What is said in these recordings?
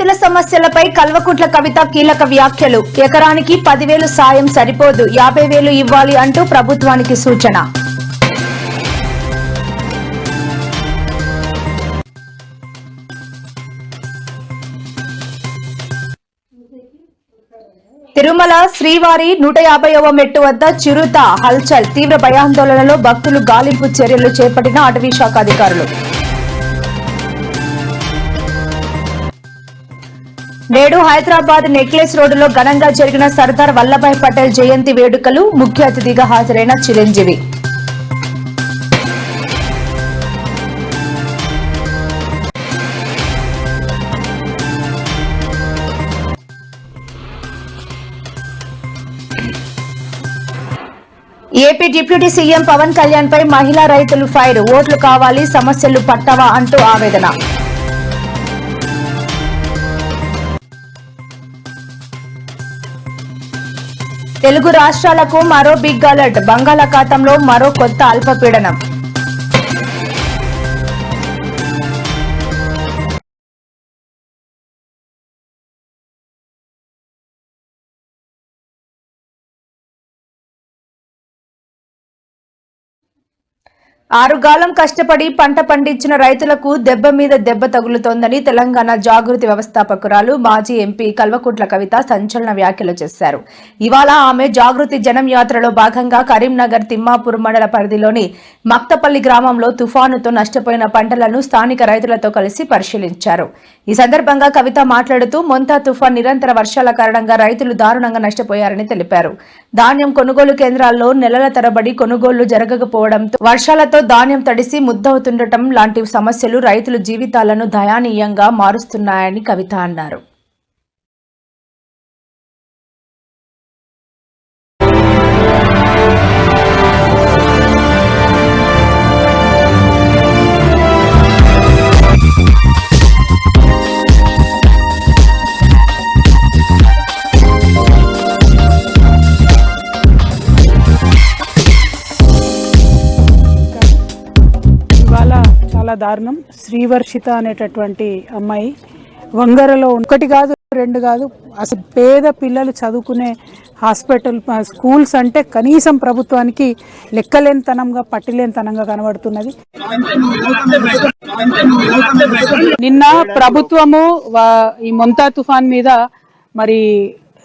రైతుల సమస్యలపై కల్వకుంట్ల కవిత కీలక వ్యాఖ్యలు. ఎకరానికి 10,000 సాయం సరిపోదు, 50,000 ఇవ్వాలి అంటూ ప్రభుత్వానికి సూచన. తిరుమల శ్రీవారి 150వ మెట్టు వద్ద చిరుత హల్చల్. తీవ్ర భయాందోళనలో భక్తులు. గాలింపు చర్యలు చేపట్టిన అటవీ శాఖ అధికారులు. నేడు హైదరాబాద్ నెక్లెస్ రోడ్డులో ఘనంగా జరిగిన సర్దార్ వల్లభాయ్ పటేల్ జయంతి వేడుకలు. ముఖ్య అతిథిగా హాజరైన Chiranjeevi. AP deputy CM Pawan Kalyan పై మహిళా రైతులు ఫైర్. ఓట్లు కావాలి, సమస్యలు పట్టవా అంటూ ఆవేదన. తెలుగు రాష్ట్రాలకు మరో బిగ్ అలర్ట్. బంగాళాఖాతంలో మరో కొత్త అల్పపీడనం. ఆరుగాలం కష్టపడి పంట పండించిన రైతులకు దెబ్బ మీద దెబ్బ తగులుతోందని తెలంగాణ జాగృతి వ్యవస్థాపకురాలు మాజీ ఎంపీ కల్వకుంట్ల కవిత సంచలన వ్యాఖ్యలు చేశారు. ఇవాళ ఆమె జాగృతి జనం యాత్రలో భాగంగా కరీంనగర్ తిమ్మాపూర్ మండల పరిధిలోని మక్తపల్లి గ్రామంలో తుఫానుతో నష్టపోయిన పంటలను స్థానిక రైతులతో కలిసి పరిశీలించారు. ఈ సందర్భంగా కవిత మాట్లాడుతూ మొంతా తుఫాన్ నిరంతర వర్షాల కారణంగా రైతులు దారుణంగా నష్టపోయారని తెలిపారు. ధాన్యం కొనుగోలు కేంద్రాల్లో నెలల తరబడి కొనుగోళ్లు జరగకపోవడంతో వర్షాలతో ధాన్యం తడిసి ముద్దవుతుండటం లాంటి సమస్యలు రైతుల జీవితాలను దయనీయంగా మారుస్తున్నాయని కవిత అన్నారు. చాలా దారుణం. శ్రీవర్షిత అనేటటువంటి అమ్మాయి వంగరలో ఒకటి కాదు రెండు కాదు, అసలు పేద పిల్లలు చదువుకునే హాస్పిటల్ స్కూల్స్ అంటే కనీసం ప్రభుత్వానికి లెక్కలేనితనంగా పట్టిలేనితనంగా కనబడుతున్నది. నిన్న ప్రభుత్వము ఈ మొంతా తుఫాన్ మీద మరి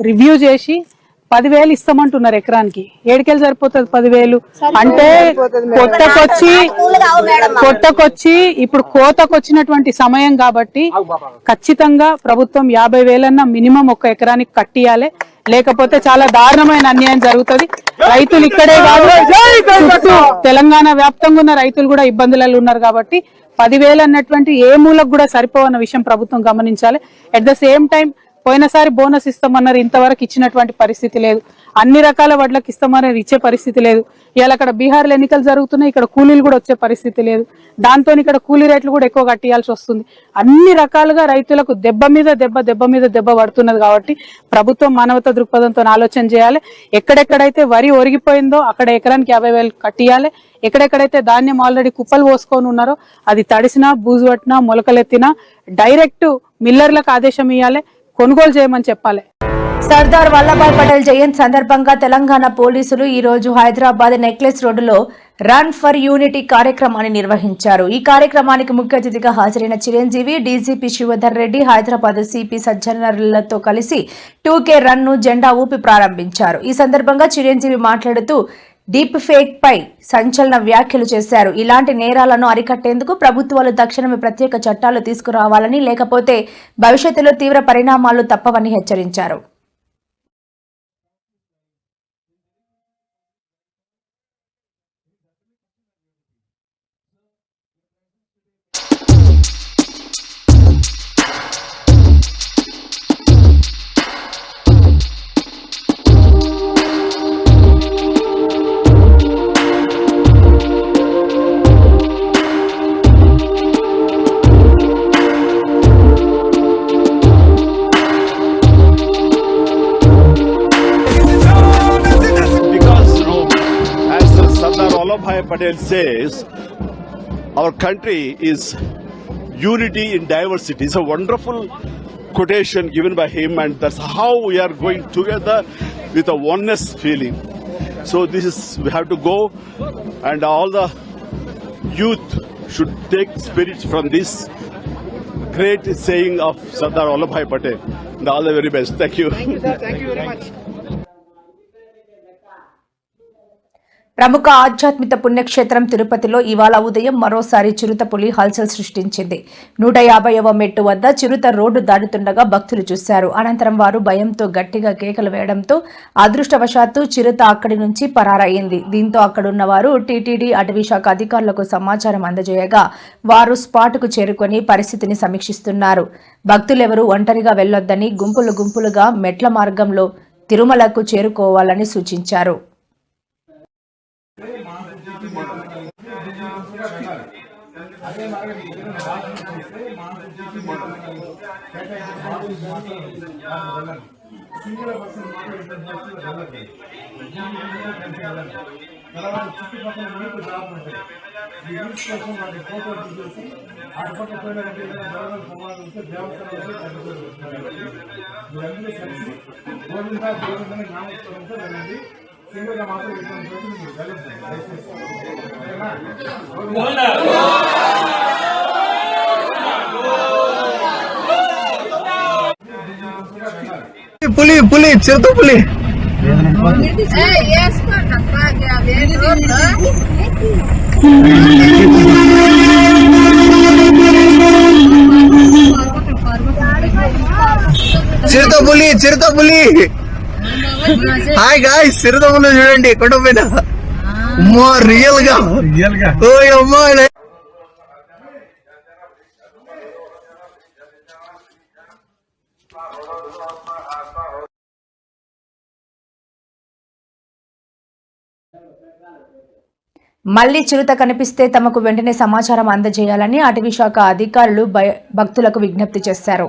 రివ్యూ చేసి 10,000 ఇస్తామంటున్నారు ఎకరానికి. ఏడుకెళ్ళి సరిపోతుంది 10,000 అంటే కొత్తకొచ్చి ఇప్పుడు కోతకొచ్చినటువంటి సమయం కాబట్టి ఖచ్చితంగా ప్రభుత్వం 50,000 మినిమం ఒక ఎకరానికి కట్టియాలి. లేకపోతే చాలా దారుణమైన అన్యాయం జరుగుతుంది. రైతులు ఇక్కడే కాదు, తెలంగాణ వ్యాప్తంగా ఉన్న రైతులు కూడా ఇబ్బందులలో ఉన్నారు కాబట్టి 10,000 అన్నటువంటి ఏ మూలకు కూడా సరిపోవన్న విషయం ప్రభుత్వం గమనించాలి. అట్ ద సేమ్ టైం పోయినసారి బోనస్ ఇస్తామన్నారు, ఇంతవరకు ఇచ్చినటువంటి పరిస్థితి లేదు. అన్ని రకాల వడ్లకు ఇస్తామన్నారు, ఇచ్చే పరిస్థితి లేదు. ఇవాళ అక్కడ బీహార్లో ఎన్నికలు జరుగుతున్నాయి, ఇక్కడ కూలీలు కూడా వచ్చే పరిస్థితి లేదు. దాంతో ఇక్కడ కూలీ రేట్లు కూడా ఎక్కువ కట్టియాల్సి వస్తుంది. అన్ని రకాలుగా రైతులకు దెబ్బ మీద దెబ్బ పడుతున్నది కాబట్టి ప్రభుత్వం మానవతా దృక్పథంతో ఆలోచన చేయాలి. ఎక్కడెక్కడైతే వరి ఒరిగిపోయిందో అక్కడ ఎకరానికి 50,000 కట్టియాలి. ఎక్కడెక్కడైతే ధాన్యం ఆల్రెడీ కుప్పలు పోసుకొని ఉన్నారో అది తడిసినా బూజు పట్టినా మొలకలెత్తినా డైరెక్ట్ మిల్లర్లకు ఆదేశం ఇవ్వాలి, కొనుగోలు చేయమని చెప్పాలి. సర్దార్ వల్లభాయ్ పటేల్ జయంతి సందర్భంగా తెలంగాణ పోలీసులు ఈ రోజు హైదరాబాద్ నెక్లెస్ రోడ్డులో రన్ ఫర్ యూనిటీ కార్యక్రమాన్ని నిర్వహించారు. ఈ కార్యక్రమానికి ముఖ్య అతిథిగా హాజరైన చిరంజీవి, డీజీపీ శివధర్ రెడ్డి, హైదరాబాద్ సిపి సజ్జనర్లతో కలిసి 2K రన్ ను జెండా ఊపి ప్రారంభించారు. ఈ సందర్భంగా చిరంజీవి మాట్లాడుతూ డీప్ ఫేక్ పై సంచలన వ్యాఖ్యలు చేశారు. ఇలాంటి నేరాలను అరికట్టేందుకు ప్రభుత్వాలు తక్షణమే ప్రత్యేక చట్టాలు తీసుకురావాలని, లేకపోతే భవిష్యత్తులో తీవ్ర పరిణామాలు తప్పవని హెచ్చరించారు. Vallabhbhai Patel says our country is unity in diversity. It's a wonderful quotation given by him, and that's how we are going together with a oneness feeling. So this is, we have to go, and all the youth should take spirits from this great saying of Sardar Vallabhbhai Patel. And all the very best. Thank you. Thank you, sir. Thank you very much. ప్రముఖ ఆధ్యాత్మిక పుణ్యక్షేత్రం తిరుపతిలో ఇవాళ ఉదయం మరోసారి చిరుతపులి హల్చల్ సృష్టించింది. 150వ మెట్టు వద్ద చిరుత రోడ్డు దాటుతుండగా భక్తులు చూశారు. అనంతరం వారు భయంతో గట్టిగా కేకలు వేయడంతో అదృష్టవశాత్తు చిరుత అక్కడి నుంచి పరారయ్యింది. దీంతో అక్కడున్న వారు టీటీడీ అటవీ శాఖ అధికారులకు సమాచారం అందజేయగా వారు స్పాట్కు చేరుకొని పరిస్థితిని సమీక్షిస్తున్నారు. భక్తులెవరూ ఒంటరిగా వెళ్లొద్దని, గుంపులుగా మెట్ల మార్గంలో తిరుమలకు చేరుకోవాలని సూచించారు. పులి పులి చిరుత పులి చిరుత పులి హాయ్ గాయ్స్, చిరుత పులి చూడండి కొండ పైన. అమ్మో రియల్ గా ఓ అమ్మో. మళ్లీ చిరుత కనిపిస్తే తమకు వెంటనే సమాచారం అందజేయాలని అటవీ శాఖ అధికారులు భక్తులకు విజ్ఞప్తి చేశారు.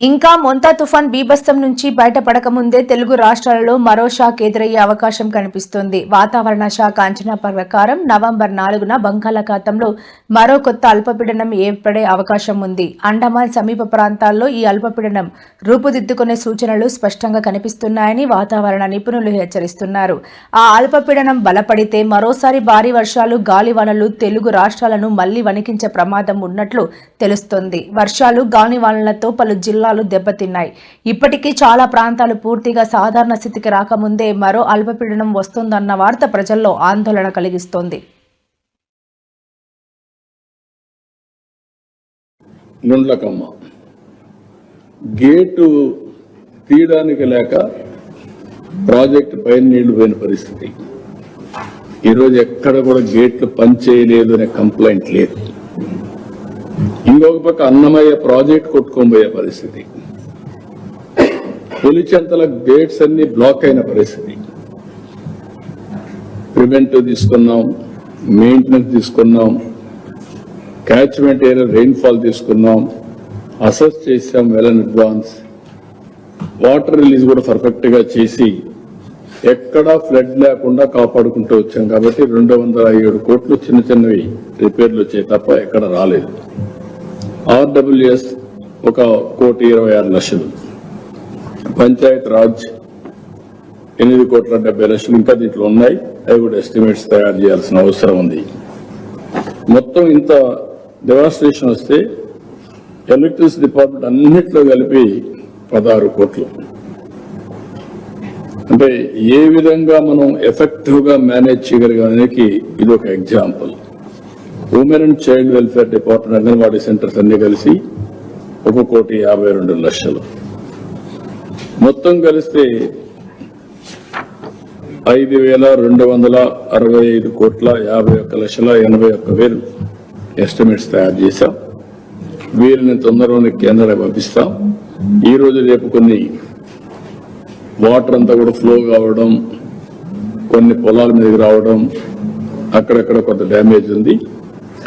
ఇంకా మొంతా తుఫాన్ బీభత్సం నుంచి బయటపడకముందే తెలుగు రాష్ట్రాలలో మరో షాక్ ఎదురయ్యే అవకాశం కనిపిస్తోంది. వాతావరణ శాఖ అంచనా ప్రకారం నవంబర్ 4న బంగాళాఖాతంలో మరో కొత్త అల్పపీడనం ఏర్పడే అవకాశం ఉంది. అండమాన్ సమీప ప్రాంతాల్లో ఈ అల్పపీడనం రూపుదిద్దుకునే సూచనలు స్పష్టంగా కనిపిస్తున్నాయని వాతావరణ నిపుణులు హెచ్చరిస్తున్నారు. ఆ అల్పపీడనం బలపడితే మరోసారి భారీ వర్షాలు, గాలివానలు తెలుగు రాష్ట్రాలను మళ్లీ వణికించే ప్రమాదం ఉన్నట్లు తెలుస్తోంది. వర్షాలు, గాలివానలతో పలు జిల్లాలు దెబ్బతిన్నాయి. ఇప్పటికీ చాలా ప్రాంతాలు పూర్తిగా సాధారణ స్థితికి రాకముందే మరో అల్పపీడనం వస్తోందన్న వార్త ప్రజల్లో ఆందోళన కలిగిస్తోంది. నుండ్లకమ్మ గేటు తీయడానికి లేక ప్రాజెక్టు పైన నీళ్లు పోయిన పరిస్థితి. ఈరోజు ఎక్కడ కూడా గేట్లు పనిచేయలేదు అనే కంప్లైంట్ లేదు. ఇంకొక పక్క అన్నమయ్య ప్రాజెక్ట్ కొట్టుకోబోయే పరిస్థితి, పులిచెంతల గేట్స్ అన్ని బ్లాక్ అయిన పరిస్థితి. ప్రివెంటివ్ తీసుకున్నాం, మెయింటెనెన్స్ తీసుకున్నాం, క్యాచ్మెంట్ ఏరియా రెయిన్ఫాల్ తీసుకున్నాం, అసెస్ చేసాం well in advance, water release కూడా పర్ఫెక్ట్ గా చేసి ఎక్కడా ఫ్లడ్ లేకుండా కాపాడుకుంటూ వచ్చాం. కాబట్టి 207 కోట్లు చిన్న చిన్నవి రిపేర్లు వచ్చాయి తప్ప ఎక్కడ రాలేదు. ఆర్డబ్ల్యూఎస్ 1,26,00,000, పంచాయత్ రాజ్ 8,70,00,000 ఇంకా దీంట్లో ఉన్నాయి. అవి కూడా ఎస్టిమేట్స్ తయారు చేయాల్సిన అవసరం ఉంది. మొత్తం ఇంత డెవాస్ట్రేషన్ వస్తే ఎలక్ట్రిసిటీ డిపార్ట్మెంట్ అన్నిట్లో కలిపి 16 కోట్లు. అంటే ఏ విధంగా మనం ఎఫెక్టివ్ గా మేనేజ్ చేయగలిగడానికి ఇది ఒక example. Women and child welfare department, anganwadi centres అన్ని కలిసి 1,52,00,000. మొత్తం కలిస్తే 5,265,51,81,81,000 ఎస్టిమేట్స్ తయారు చేశాం. వీరిని తొందరలోనే కేంద్రానికి పంపిస్తాం. ఈ రోజు రేపు కొన్ని వాటర్ అంతా కూడా ఫ్లో కావడం, కొన్ని పొలాల మీదకి రావడం, అక్కడక్కడ కొంత డ్యామేజ్ ఉంది.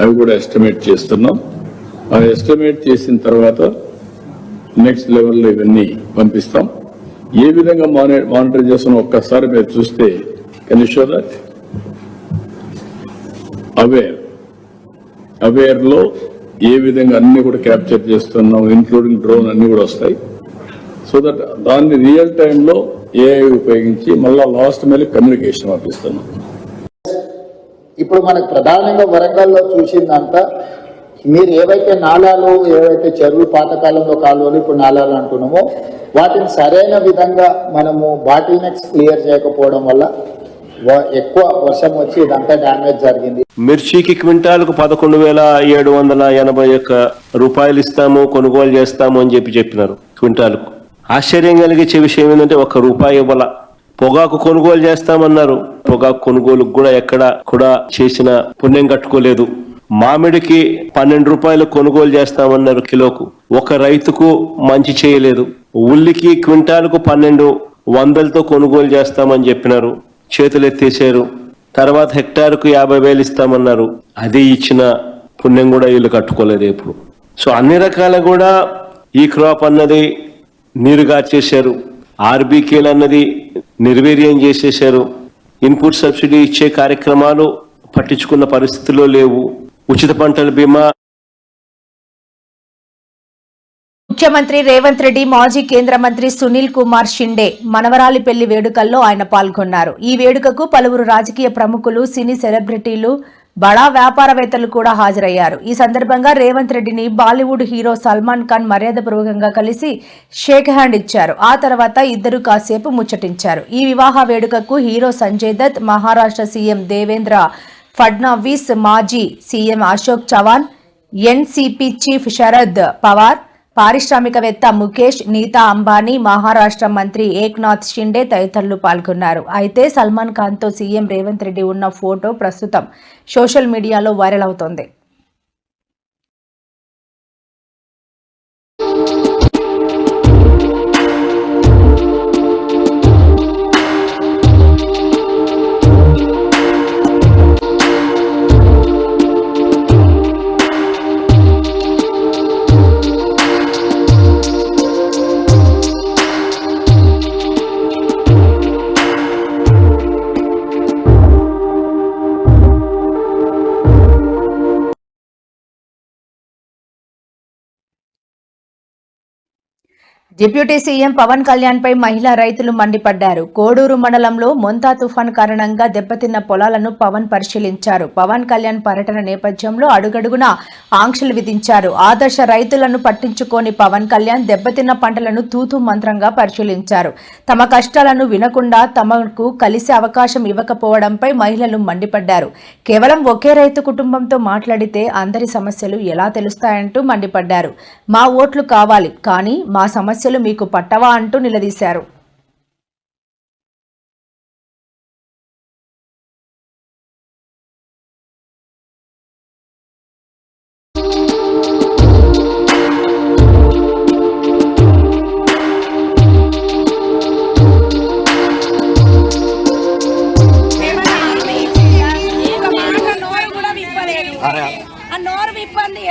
అవి కూడా ఎస్టిమేట్ చేస్తున్నాం. ఆ ఎస్టిమేట్ చేసిన తర్వాత నెక్స్ట్ లెవెల్లో ఇవన్నీ పంపిస్తాం. ఏ విధంగా మానిటర్ చేస్తున్నా ఒక్కసారి మీరు చూస్తే కెన్ యు షో దట్ అవేర్లో ఏ విధంగా అన్ని కూడా క్యాప్చర్ చేస్తున్నాం, ఇన్క్లూడింగ్ డ్రోన్ అన్ని కూడా వస్తాయి. సో దట్ దాన్ని రియల్ టైంలో ఏఐ ఉపయోగించి మళ్ళా లాస్ట్ మళ్ళీ కమ్యూనికేషన్ పంపిస్తున్నాం. ఇప్పుడు మనకు ప్రధానంగా వరంగల్లో చూసిందంతా మీరు ఏవైతే నాలాలు, ఏవైతే చెరువులు పాతకాలంలో కాలువలు ఇప్పుడు నాలాలు అంటున్నామో వాటిని సరైన విధంగా మనము బాటిల్ నెక్స్ క్లియర్ చేయకపోవడం వల్ల ఎక్కువ వర్షం వచ్చి ఇదంతా డ్యామేజ్ జరిగింది. మిర్చికి క్వింటాలకు 11,781 రూపాయలు ఇస్తాము, కొనుగోలు చేస్తాము అని చెప్పినారు క్వింటాలకు. ఆశ్చర్యం కలిగించే విషయం ఏంటంటే ₹1 ఇవ్వాల. పొగాకు కొనుగోలు చేస్తామన్నారు, పొగాకు కొనుగోలుకు కూడా ఎక్కడ కూడా చేసిన పుణ్యం కట్టుకోలేదు. మామిడికి ₹12 కొనుగోలు చేస్తామన్నారు కిలోకు, ఒక రైతుకు మంచి చేయలేదు. ఉల్లికి క్వింటాలకు 1200తో కొనుగోలు చేస్తామని చెప్పినారు, చేతులు ఎత్తేసారు. తర్వాత హెక్టార్కు 50,000 ఇస్తామన్నారు, అది ఇచ్చిన పుణ్యం కూడా వీళ్ళు కట్టుకోలేదు ఎప్పుడు. సో అన్ని రకాల కూడా ఈ క్రాప్ అన్నది నీరుగార్చేశారు, ఆర్బీకేలు అన్నది నిర్వీర్యం చేసేశారు. ఇన్పుట్ సబ్సిడీ ఇచ్చే కార్యక్రమాలు పట్టించుకున్న పరిస్థితుల్లో లేవు. ఉచిత పంటల బీమా. ముఖ్యమంత్రి రేవంత్ రెడ్డి మాజీ కేంద్ర మంత్రి సునీల్ కుమార్ షిండే మనవరాలి పెళ్లి వేడుకల్లో ఆయన పాల్గొన్నారు. ఈ వేడుకకు పలువురు రాజకీయ ప్రముఖులు, సినీ సెలబ్రిటీలు, బడా వ్యాపారవేత్తలు కూడా హాజరయ్యారు. ఈ సందర్భంగా రేవంత్ రెడ్డిని బాలీవుడ్ హీరో సల్మాన్ ఖాన్ మర్యాదపూర్వకంగా కలిసి షేక్ హ్యాండ్ ఇచ్చారు. ఆ తర్వాత ఇద్దరు కాసేపు ముచ్చటించారు. ఈ వివాహ వేడుకకు హీరో సంజయ్ దత్, మహారాష్ట్ర సీఎం దేవేంద్ర ఫడ్నవీస్, మాజీ CM Ashok Chavan, NCP chief Sharad Pawar, పారిశ్రామికవేత్త ముఖేష్, నీతా అంబానీ, మహారాష్ట్ర మంత్రి ఏక్నాథ్ షిండే తదితరులు పాల్గొన్నారు. అయితే సల్మాన్ ఖాన్తో సీఎం రేవంత్ రెడ్డి ఉన్న ఫోటో ప్రస్తుతం సోషల్ మీడియాలో వైరల్ అవుతోంది. డిప్యూటీ సీఎం పవన్ కళ్యాణ్ పై మహిళా రైతులు మండిపడ్డారు. కోడూరు మండలంలో మొంతా తుఫాన్ కారణంగా దెబ్బతిన్న పొలాలను పవన్ పరిశీలించారు. పవన్ కళ్యాణ్ పర్యటన నేపథ్యంలో అడుగడుగునా ఆంక్షలు విధించారు. ఆదర్శ రైతులను పట్టించుకోని పవన్ కళ్యాణ్ దెబ్బతిన్న పంటలను తూతూ మంత్రంగా పరిశీలించారు. తమ కష్టాలను వినకుండా తమకు కలిసే అవకాశం ఇవ్వకపోవడంపై మహిళలు మండిపడ్డారు. కేవలం ఒకే రైతు కుటుంబంతో మాట్లాడితే అందరి సమస్యలు ఎలా తెలుస్తాయంటూ మండిపడ్డారు. మా ఓట్లు కావాలి, కానీ మా సమస్యలు మీకు పట్టవా అంటూ నిలదీశారు.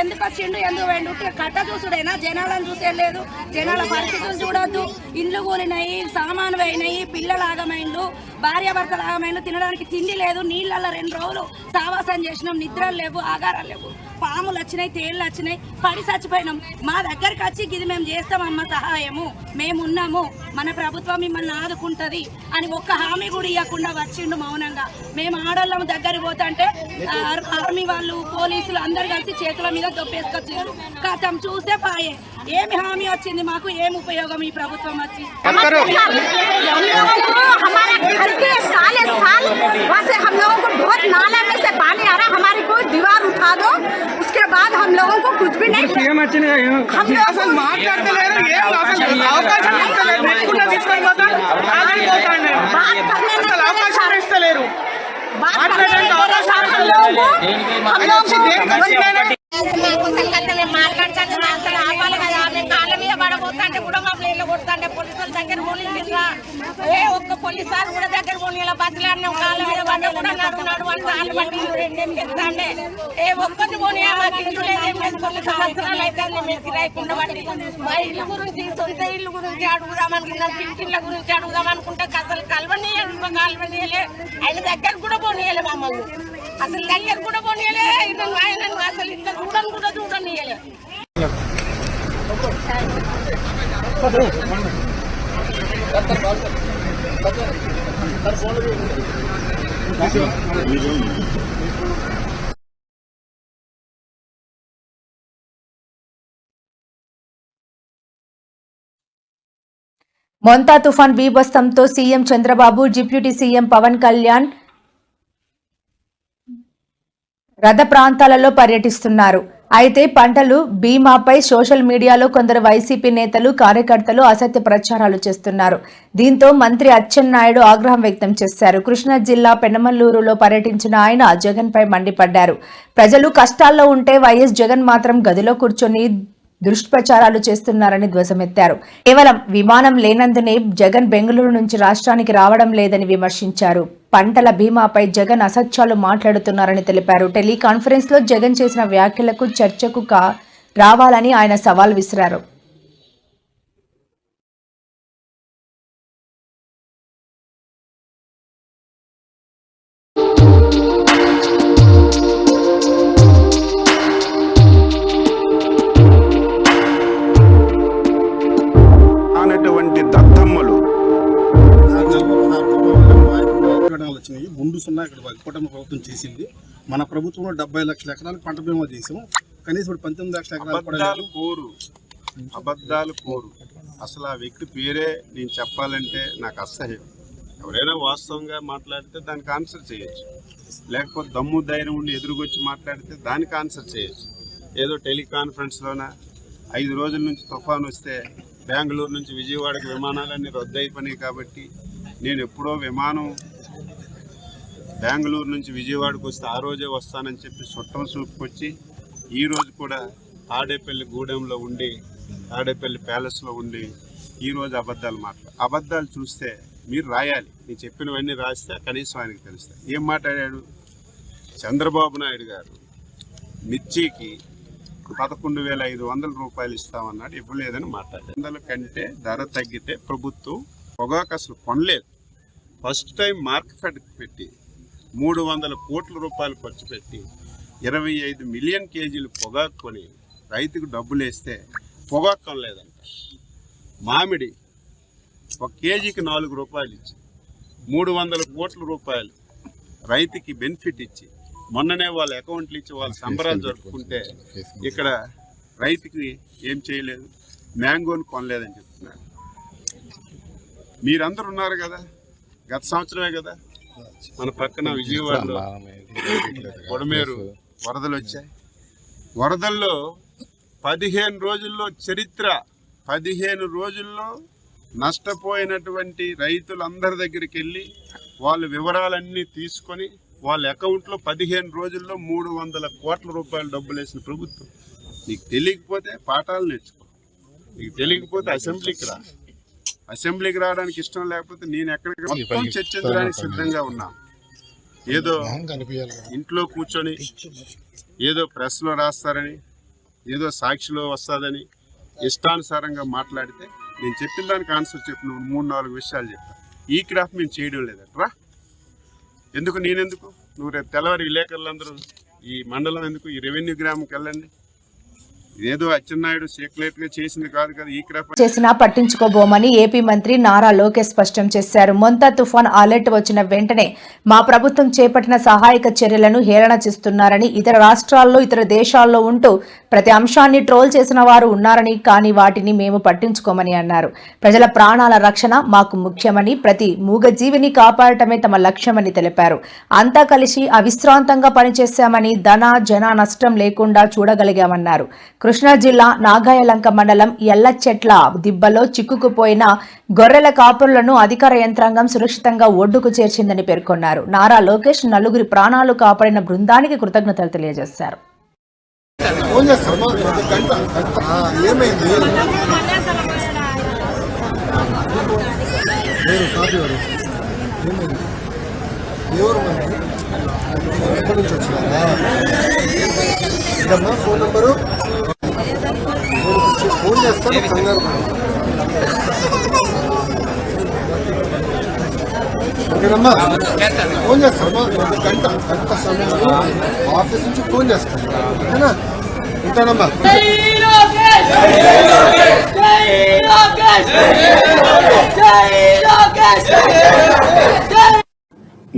ఎందుకు వచ్చిండు, ఎందుకు వెండు కట్ట చూసుడైనా జనాలను చూసేయలేదు. జనాల పరిస్థితులు చూడొద్దు. ఇండ్లు కూలినాయి, సామాను అయినాయి, పిల్లలు ఆగమైండ్లు, భార్యాభర్తలు ఆగమైండ్లు, తినడానికి తిండి లేదు. నీళ్ళల్లో 2 రోజులు సావాసం చేసినాం, నిద్రలు లేవు, ఆగారాలు లేవు, పాములు వచ్చినాయి, తేళ్లు వచ్చినాయి, పడి చచ్చిపోయినాం. మా దగ్గరికి వచ్చి ఇది మేము చేస్తామమ్మ సహాయము, మేమున్నాము, మన ప్రభుత్వం మిమ్మల్ని ఆదుకుంటది అని ఒక్క హామీ కూడా ఇవ్వకుండా వచ్చిండు మౌనంగా. మేము ఆడోళ్ళము దగ్గరికి పోతుంటే ఆర్మీ వాళ్ళు, పోలీసులు అందరు కలిసి చేతుల మీద దొబ్బేసుకొచ్చారు. కథం చూస్తే పాయే. ఏమి హామీ వచ్చింది మాకు, ఏం ఉపయోగం ఈ ప్రభుత్వం వచ్చి? दीवार उठा दो, उसके बाद हम लोगों को कुछ भी नहीं పడబోతుంటే కూడా మా ప్లేన్లో కొడుతుంటే పోలీసుల దగ్గర పోలీసురా ఒక్క పోలీసు సార్ కూడా దగ్గర పోనీలా బతిలాడినాం. కాళ్ళ మీద పడ్డ కూడా నడున్నాడు వాళ్ళు కాళ్ళు పట్టి 2 ఎత్తాండే ఏ ఒక్కటి పోనీ మాకు ఇల్లు లేదేం లేదు. కొన్ని సంవత్సరాలు అయితే మేము కిరాయికుండా పట్టి మా ఇల్లు గురించి, సొంత ఇల్లు గురించి అడుగుదామనుకున్నాం, పింఛన్ల గురించి అడుగుదాం అనుకుంటే అసలు కలవనీయలే, ఆయన దగ్గర కూడా పోనీయలే మమ్మల్ని. అసలు దగ్గర కూడా పోనీయలే, ఇతను ఆయన అసలు ఇంత చూడనియలే. మొంతా తుఫాన్ బీభత్సంతో CM Chandrababu, deputy CM Pawan Kalyan రథ ప్రాంతాలలో పర్యటిస్తున్నారు. అయితే పంటలు బీమాపై సోషల్ మీడియాలో కొందరు వైసీపీ నేతలు, కార్యకర్తలు అసత్య ప్రచారాలు చేస్తున్నారు. దీంతో మంత్రి అచ్చెన్నాయుడు ఆగ్రహం వ్యక్తం చేశారు. కృష్ణా జిల్లా పెనమలూరులో పర్యటించిన ఆయన జగన్పై మండిపడ్డారు. ప్రజలు కష్టాల్లో ఉంటే వైఎస్ జగన్ మాత్రం గదిలో కూర్చొని దుష్ప్రచారాలు చేస్తున్నారని ధ్వజమెత్తారు. కేవలం విమానం లేనందునే జగన్ బెంగళూరు నుంచి రాష్ట్రానికి రావడం లేదని విమర్శించారు. పంటల బీమాపై జగన్ అసత్యాలు మాట్లాడుతున్నారని తెలిపారు. టెలికాన్ఫరెన్స్ లో జగన్ చేసిన వ్యాఖ్యలకు చర్చకు రావాలని ఆయన సవాల్ విసిరారు. వచ్చినాయి ముందు సున్నా ఇక్కడ కూటమి ప్రభుత్వం చేసింది. మన ప్రభుత్వంలో 70 లక్షల ఎకరాలకు పంట బీమా చేసాం. కనీసం 19 లక్షల ఎకరాలు అబద్ధాలు కోరు. అసలు ఆ వ్యక్తి పేరే నేను చెప్పాలంటే నాకు అసహ్యం. ఎవరైనా వాస్తవంగా మాట్లాడితే దానికి ఆన్సర్ చేయొచ్చు, లేకపోతే దమ్ము ధైర్యం ఉండి ఎదురుకొచ్చి మాట్లాడితే దానికి ఆన్సర్ చేయొచ్చు. ఏదో టెలికాన్ఫరెన్స్లోన 5 రోజుల నుంచి తుఫాన్ వస్తే బెంగళూరు నుంచి విజయవాడకి విమానాలన్నీ రద్దయిపోయినాయి కాబట్టి నేను ఎప్పుడో విమానం బెంగళూరు నుంచి విజయవాడకు వస్తే ఆ రోజే వస్తానని చెప్పి చుట్టం చూపుకొచ్చి ఈరోజు కూడా తాడేపల్లి గూడెంలో ఉండి, తాడేపల్లి ప్యాలెస్లో ఉండి ఈరోజు అబద్ధాలు చూస్తే మీరు రాయాలి. నేను చెప్పినవన్నీ రాస్తే కనీసం ఆయనకు తెలుస్తాయి. ఏం మాట్లాడాడు? చంద్రబాబు నాయుడు గారు మిర్చికి 11,500 రూపాయలు ఇస్తామన్నాడు, ఇవ్వలేదని మాట్లాడారు. 100 కంటే ధర తగ్గితే ప్రభుత్వం పొగాకు అసలు కొనలేదు. ఫస్ట్ టైం మార్కెట్ పెట్టి 300 కోట్ల రూపాయలు ఖర్చు పెట్టి 25 మిలియన్ కేజీలు పొగాకు కొని రైతుకు డబ్బులు వేస్తే పొగాకు కొనలేదంట. మామిడి 1 కేజీకి 4 రూపాయలు ఇచ్చి 300 కోట్ల రూపాయలు రైతుకి బెనిఫిట్ ఇచ్చి మొన్ననే వాళ్ళ అకౌంట్లు ఇచ్చి వాళ్ళ సంబరాలు జరుపుకుంటే ఇక్కడ రైతుకి ఏం చేయలేదు, మ్యాంగోని కొనలేదని చెప్తున్నారు. మీరందరూ ఉన్నారు కదా, గత సంవత్సరమే కదా మన పక్కన విజయవాడలో కొడమేరు వరదలు వచ్చాయి. వరదల్లో 15 రోజుల్లో చరిత్ర, 15 రోజుల్లో నష్టపోయినటువంటి రైతులందరి దగ్గరికి వెళ్ళి వాళ్ళ వివరాలన్నీ తీసుకొని వాళ్ళ అకౌంట్లో 15 రోజుల్లో 300 కోట్ల రూపాయలు డబ్బులు వేసిన ప్రభుత్వం. నీకు తెలియకపోతే పాఠాలు నేర్చుకో, నీకు తెలియకపోతే అసెంబ్లీకి రావడానికి ఇష్టం లేకపోతే నేను ఎక్కడికి మొత్తం చర్చించడానికి సిద్ధంగా ఉన్నా. ఏదో ఇంట్లో కూర్చొని ఏదో ప్రెస్లో రాస్తారని, ఏదో సాక్షిలో వస్తుందని ఇష్టానుసారంగా మాట్లాడితే నేను చెప్పిన దానికి ఆన్సర్ చెప్పిన 3-4 విషయాలు చెప్పాను. ఈ క్రాఫ్ట్ మేము చేయడం లేదట్రా. ఎందుకు నేనెందుకు? నువ్వు రేపు తెల్లవారి విలేకరులందరూ ఈ మండలం ఎందుకు, ఈ రెవెన్యూ గ్రామంకి వెళ్ళండి. ఏదో అచ్చెన్నాయుడు సీక్రెట్గా చేసింది కాదు కదా. ఈ క్రాఫ్ట్ చేసినా పట్టించుకోబోమని ఏపీ మంత్రి నారా లోకేష్ స్పష్టం చేశారు. మొంతా తుఫాన్ అలర్ట్ వచ్చిన వెంటనే మా ప్రభుత్వం చేపట్టిన సహాయక చర్యలను హేళన చేస్తున్నారని, ఇతర రాష్ట్రాల్లో ఇతర దేశాల్లో ఉంటూ ప్రతి అంశాన్ని ట్రోల్ చేసిన వారు ఉన్నారని, కానీ వాటిని మేము పట్టించుకోమని అన్నారు. ప్రజల ప్రాణాల రక్షణ మాకు ముఖ్యమని, ప్రతి మూగజీవిని కాపాడటమే తమ లక్ష్యమని తెలిపారు. అంతా కలిసి అవిశ్రాంతంగా పనిచేశామని, ధన జన నష్టం లేకుండా చూడగలిగామన్నారు. కృష్ణా జిల్లా నాగాయలంక మండలం ఎల్లచెట్ల దిబ్బలో చిక్కుకుపోయిన గొర్రెల కాపురులను అధికార యంత్రాంగం సురక్షితంగా ఒడ్డుకు చేర్చిందని పేర్కొన్నారు. నారా లోకేష్ 4 ప్రాణాలు కాపాడిన బృందానికి కృతజ్ఞతలు తెలియజేశారు. ఫోన్ నంబరు ఫోన్ చేస్తాను. కంగారు నేనమ్మా ఫోన్ చేస్తాను, గంట సమయంలో ఆఫీస్ నుంచి ఫోన్ చేస్తాను. ఓకేనా? ఉంటానమ్మా.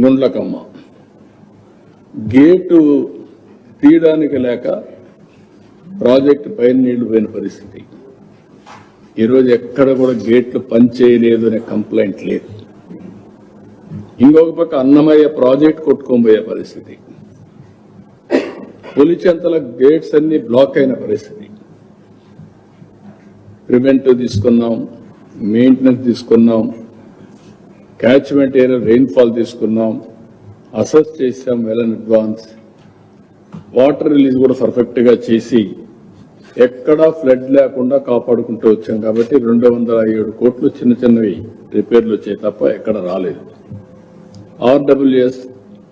గుండ్లకమ్మ గేటు తీయడానికి లేక ప్రాజెక్టు పైన నీళ్లు పోయిన పరిస్థితి. ఈరోజు ఎక్కడ కూడా గేట్లు పనిచేయలేదు అనే కంప్లైంట్ లేదు. ఇంకొక పక్క అన్నమయ్య ప్రాజెక్ట్ కొట్టుకోబోయే పరిస్థితి. పులిచెంతల గేట్స్ అన్ని బ్లాక్ అయిన పరిస్థితి. ప్రివెంటివ్ తీసుకున్నాం, మెయింటెనెన్స్ తీసుకున్నాం, క్యాచ్మెంట్ ఏరియా రెయిన్ఫాల్ తీసుకున్నాం, అసెస్ చేసాం well in advance. Water release కూడా పర్ఫెక్ట్ గా చేసి ఎక్కడా ఫ్లడ్ లేకుండా కాపాడుకుంటూ వచ్చాం. కాబట్టి 207 కోట్లు చిన్న చిన్నవి రిపేర్లు వచ్చాయి తప్ప ఎక్కడ రాలేదు. ఆర్డబ్ల్యూఎస్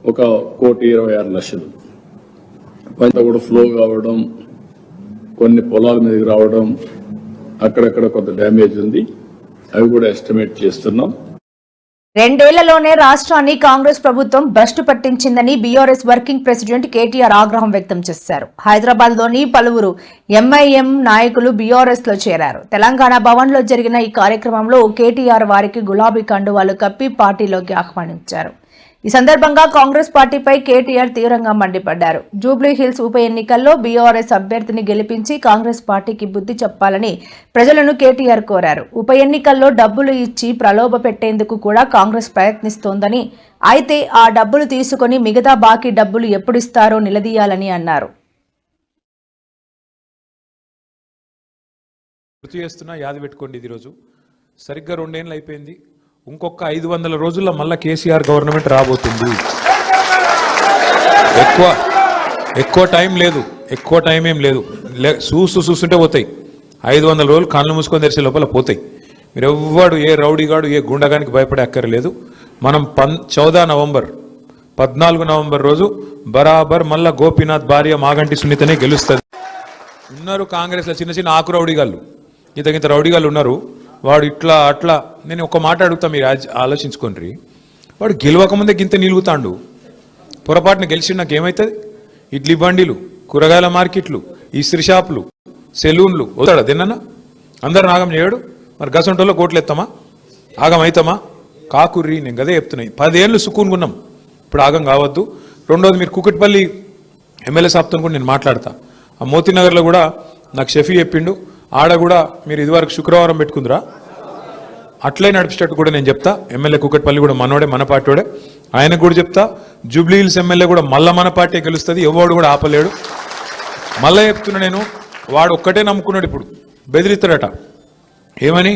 1,26,00,000. పంట కూడా ఫ్లో కావడం, కొన్ని పొలాల మీదకి రావడం, అక్కడక్కడ కొంత డ్యామేజ్ ఉంది. అవి కూడా ఎస్టిమేట్ చేస్తున్నాం. 2 ఏళ్లలోనే రాష్ట్రాన్ని కాంగ్రెస్ ప్రభుత్వం భ్రష్టు పట్టించిందని బీఆర్ఎస్ వర్కింగ్ ప్రెసిడెంట్ కేటీఆర్ ఆగ్రహం వ్యక్తం చేశారు. హైదరాబాద్ లోని పలువురు ఎంఐఎం నాయకులు బీఆర్ఎస్ లో చేరారు. తెలంగాణ భవన్ లో జరిగిన ఈ కార్యక్రమంలో కేటీఆర్ వారికి గులాబీ కండువాలు కప్పి పార్టీలోకి ఆహ్వానించారు. ఈ సందర్భంగా కాంగ్రెస్ పార్టీపై కేటీఆర్ తీవ్రంగా మండిపడ్డారు. జూబ్లీ హిల్స్ ఉప ఎన్నికల్లో బీఆర్ఎస్ అభ్యర్థిని గెలిపించి కాంగ్రెస్ పార్టీకి బుద్ధి చెప్పాలని ప్రజలను కేటీఆర్ కోరారు. ఉప ఎన్నికల్లో డబ్బులు ఇచ్చి ప్రలోభ పెట్టేందుకు కూడా కాంగ్రెస్ ప్రయత్నిస్తోందని, అయితే ఆ డబ్బులు తీసుకుని మిగతా బాకీ డబ్బులు ఎప్పుడిస్తారో నిలదీయాలని అన్నారు. గుర్తు చేస్తున్నా, యాది పెట్టుకోండి. ఇది రోజు సరిగ్గా 2 ఏళ్ళు అయిపోయింది. ఇంకొక 500 రోజుల్లో మళ్ళీ కేసీఆర్ గవర్నమెంట్ రాబోతుంది. ఎక్కువ టైం లేదు, ఎక్కువ టైం ఏం లేదు. చూస్తుంటే పోతాయి. 500 రోజులు కళ్ళు మూసుకొని తెరిచే లోపల పోతాయి. మీరు ఎవ్వడు, ఏ రౌడీగాడు, ఏ గుండగానికి భయపడే అక్కర్లేదు. మనం 14 నవంబర్ రోజు బరాబర్ మళ్ళా గోపీనాథ్ భార్య మాగంటి సునీతనే గెలుస్తుంది. ఉన్నారు కాంగ్రెస్లో చిన్న చిన్న ఆకు రౌడీగాళ్ళు, ఇంత రౌడీగాళ్ళు ఉన్నారు. వాడు ఇట్లా అట్లా. నేను ఒక మాట అడుగుతా, మీరు ఆలోచించుకోండి. వాడు గెలవకముందే గింత నిలుగుతాండు. పొరపాటున గెలిచి నాకు ఏమవుతుంది? ఇడ్లీ బండిలు, కూరగాయల మార్కెట్లు, ఇస్త్రీ షాపులు, సెలూన్లు వస్తాడా తిన్నా? అందరు ఆగం చేయడు. మరి గసంటోలో కోట్లు ఎత్తామా? ఆగం అవుతామా? కాకుర్రి. నేను గదే చెప్తున్నాయి. 10 ఏళ్ళు సుకూనుకున్నాం. ఇప్పుడు ఆగం కావద్దు. రెండోది, మీరు కూకట్పల్లి ఎమ్మెల్యే సాబ్తో కూడా నేను మాట్లాడతా. ఆ మోతీనగర్లో కూడా నాకు షఫీ చెప్పిండు. ఆడ కూడా మీరు ఇదివరకు శుక్రవారం పెట్టుకుందిరా, అట్లే నడిపించేటట్టు కూడా నేను చెప్తా. ఎమ్మెల్యే కూకట్పల్లి కూడా మనోడే, మన పార్టీడే. ఆయనకు కూడా చెప్తా. జూబ్లీ హిల్స్ ఎమ్మెల్యే కూడా మళ్ళా మన పార్టీ గెలుస్తుంది. ఎవడు కూడా ఆపలేడు. మళ్ళా చెప్తున్నా నేను, వాడు ఒక్కటే నమ్ముకున్నాడు. ఇప్పుడు బెదిరిస్తాడట. ఏమని?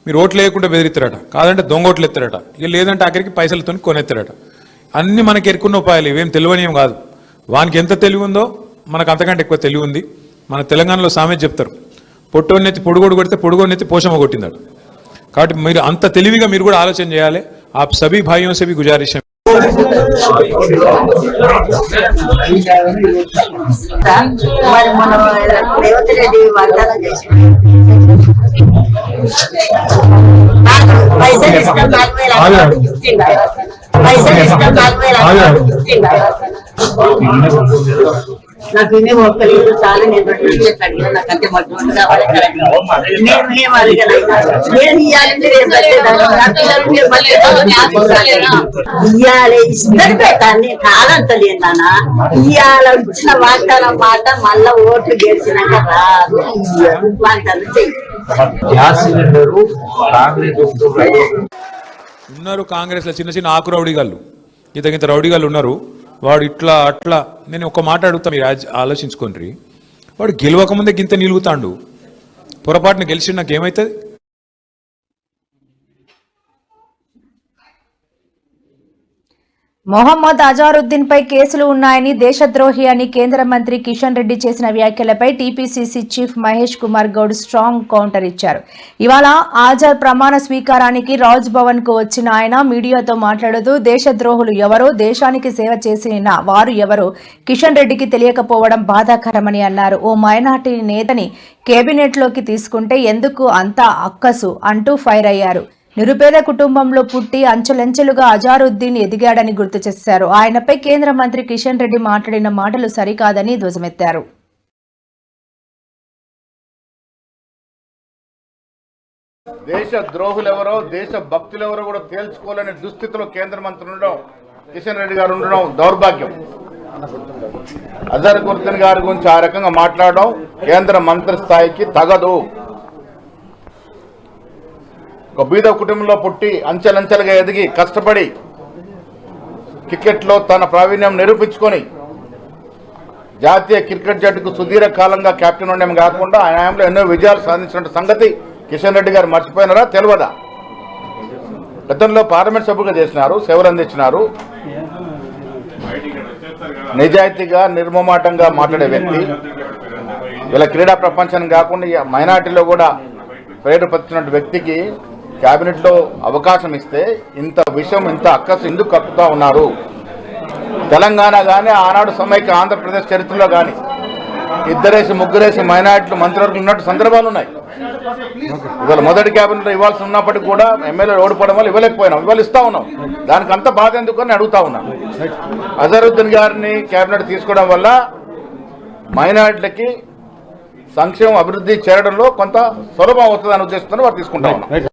మీరు ఓట్లు వేయకుండా బెదిరిస్తారట, కాదంటే దొంగ ఓట్లు ఎత్తారట, ఇక లేదంటే ఆఖరికి పైసలతో కొనెత్తారట. అన్ని మనకి ఎరుకున్న ఉపాయాలు, ఇవేం తెలివనియం కాదు. వానికి ఎంత తెలివి ఉందో మనకు అంతకంటే ఎక్కువ తెలివి ఉంది. మన తెలంగాణలో సామెత చెప్తారు, పొట్టోన్నెత్తి పొడుగోడు కొడితే పొడుగోన్నెత్తి పోషమ్మ కొట్టిందాడు. కాబట్టి మీరు అంత తెలివిగా మీరు కూడా ఆలోచన చేయాలి. आप सभी भाइयों से भी गुजारिश है. నాకు ఇన్ని మొక్కలు చాలా నేను అడిగిన నాకు అంతే మొత్తం కావాలి. ఇయ్యాలి ఇద్దరు పెట్టాన్ని కాదంటలేదు నాన్న. ఇయ్యాల ఇచ్చిన వాగ్దానం మాట మళ్ళా ఓట్లు గెలిచినాక రాదు. వాగ్దానం చెయ్యి. ఉన్నారు కాంగ్రెస్ లో చిన్న చిన్న ఆకు రౌడీగాళ్ళు, ఇంత రౌడీగాళ్ళు ఉన్నారు. వాడు ఇట్లా అట్లా. నేను ఒక మాట అడుగుతా, మీరు ఆలోచించుకోండి. వాడు గెలవకముందే గింత నిలుగుతాండు. పొరపాటున గెలిచి నాకు ఏమవుతుంది? మొహమ్మద్ అజారుద్దీన్ పై కేసులు ఉన్నాయని, దేశద్రోహి అని కేంద్ర మంత్రి కిషన్ రెడ్డి చేసిన వ్యాఖ్యలపై TPCC chief Mahesh Kumar Goud strong counter ఇచ్చారు. ఇవాళ ఆజాద్ ప్రమాణ స్వీకారానికి రాజ్ భవన్ కు వచ్చిన ఆయన మీడియాతో మాట్లాడుతూ, దేశద్రోహులు ఎవరో, దేశానికి సేవ చేసిన వారు ఎవరో కిషన్ రెడ్డికి తెలియకపోవడం బాధాకరమని అన్నారు. ఓ మైనార్టీ నేతని కేబినెట్ లోకి తీసుకుంటే ఎందుకు అంత అక్కసు అంటూ ఫైర్ అయ్యారు. నిరుపేద కుటుంబంలో పుట్టి అంచెలంచెలుగా అజారుద్దీన్ ఎదిగాడని గుర్తు చేశారు. ఆయనపై కేంద్ర మంత్రి కిషన్ రెడ్డి మాట్లాడిన మాటలు సరికాదని ధ్వజమెత్తారు. దేశ ద్రోహులెవరో దేశ భక్తులెవరో కూడా తేల్చుకోలేని దుస్థితిలో కేంద్ర మంత్రి ఉండడం, కిషన్ రెడ్డి గారు ఉండడం దౌర్భాగ్యం. అజరుద్దీన్ గారి గురించి ఆ రకంగా మాట్లాడడం కేంద్ర మంత్రి స్థాయికి తగదు. ఒక బీద కుటుంబంలో పుట్టి అంచెలంచెలుగా ఎదిగి కష్టపడి క్రికెట్లో తన ప్రావీణ్యం నిరూపించుకొని జాతీయ క్రికెట్ జట్టుకు సుదీర్ఘకాలంగా కెప్టెన్ ఉండడం కాకుండా ఆయనలో ఎన్నో విజయాలు సాధించిన సంగతి కిషన్ రెడ్డి గారు మర్చిపోయినారా, తెలియదా? గతంలో పార్లమెంట్ సభ్యులుగా చేసినారు, సేవలు అందించినారు. నిజాయితీగా నిర్మమాటంగా మాట్లాడే వ్యక్తి. ఇలా క్రీడా ప్రపంచాన్ని కాకుండా మైనార్టీలో కూడా ప్రేరేపరిచిన వ్యక్తికి క్యాబినెట్లో అవకాశం ఇస్తే ఇంత విషయం, ఇంత అక్కసు ఎందుకు కక్కుతా ఉన్నారు? తెలంగాణ కానీ ఆనాడు సమైక్య ఆంధ్రప్రదేశ్ చరిత్రలో కానీ ఇద్దరేసి ముగ్గురేసి మైనార్టీలు మంత్రివర్గం ఉన్నట్టు సందర్భాలు ఉన్నాయి. ఇవాళ మొదటి క్యాబినెట్లో ఇవ్వాల్సి ఉన్నప్పటికీ కూడా ఎమ్మెల్యేలు ఓడిపోవడం వల్ల ఇవ్వలేకపోయినాం. ఇవాళ ఇస్తా ఉన్నాం. దానికి అంత బాధ ఎందుకు అని అడుగుతా ఉన్నాం. అజరుద్దీన్ గారిని క్యాబినెట్ తీసుకోవడం వల్ల మైనార్టీలకి సంక్షేమం అభివృద్ధి చేయడంలో కొంత సులభం అవుతుందని ఉద్దేశంతో వారు తీసుకుంటా ఉన్నాం.